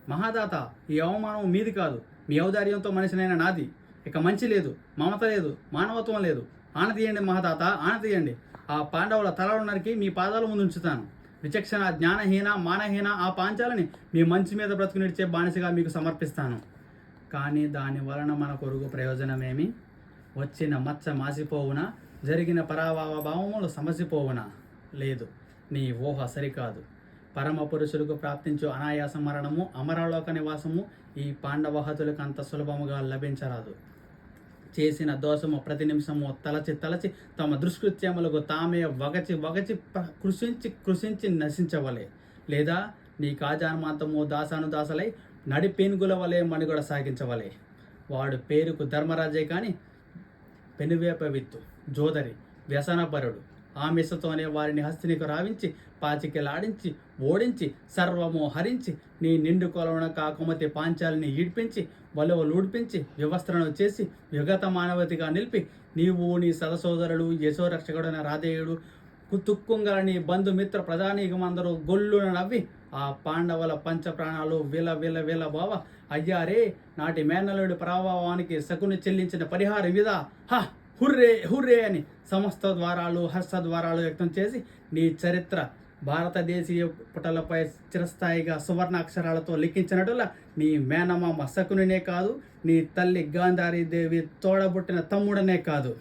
మహాదాత, ఈ అవమానం మీది కాదు, మీ ఔదార్యంతో మనిషినైనా నాది. ఇక మంచి లేదు, మమత లేదు, మానవత్వం లేదు. ఆనతీయండి మహాదాత, ఆనతీయండి. ఆ పాండవుల తలలు నరికి మీ పాదాల ముందు ఉంచుతాను. విచక్షణ, జ్ఞానహీన, మానహీన ఆ పాంచాలని మీ మంచి మీద బ్రతుకునిచ్చే బానిసగా మీకు సమర్పిస్తాను. కానీ దాని వలన మన కొరుగు ప్రయోజనమేమి? వచ్చిన మచ్చ మాసిపోవునా? జరిగిన పరాభావములు సమసిపోవునా? లేదు, నీ ఊహ సరికాదు. పరమ పురుషులకు ప్రాప్తించు అనాయాస మరణము, అమరలోక నివాసము ఈ పాండవహతులకు అంత సులభముగా లభించరాదు. చేసిన దోషము ప్రతి నిమిషము తలచి తలచి తమ దుష్కృత్యములకు తామే వగచి వగచి కృషించి నశించవలే. లేదా నీ కాజాన్మాంతము దాసానుదాసలై నడిపేనుగుల వలె మనుగడ సాగించవలే. వాడు పేరుకు ధర్మరాజే కాని పెనువేప విత్తు, జోదరి, వ్యసనపరుడు. ఆమెసతోనే వారిని హస్తినికి రావించి పాచికలాడించి ఓడించి సర్వము హరించి నీ నిండు కొలవన కాకుమతి పాంచాలిని ఈడ్పించి వలువలూడిపించి వ్యవస్థను చేసి యుగత మానవతిగా నిలిపి నీవు నీ సదసోదరుడు యశోరక్షకుడైన రాధేయుడు తుక్కుంగల నీ బంధుమిత్ర ప్రజానీకమందరూ గొల్లున నవ్వి ఆ పాండవుల పంచ ప్రాణాలు విల విల విల బావ అయ్యారే, నాటి మేనలుడి ప్రభావానికి శకుని చెల్లించిన పరిహారం ఇదా, హ హుర్రే హుర్రే అని సమస్త ద్వారాలు హర్షద్వారాలు వ్యక్తం చేసి నీ చరిత్ర భారతదేశీయ పుటలపై చిరస్థాయిగా సువర్ణ అక్షరాలతో లిఖించినట్టులా నీ మేనమామ శకునినే కాదు, నీ తల్లి గాంధారీదేవి తోడబుట్టిన తమ్ముడనే కాదు.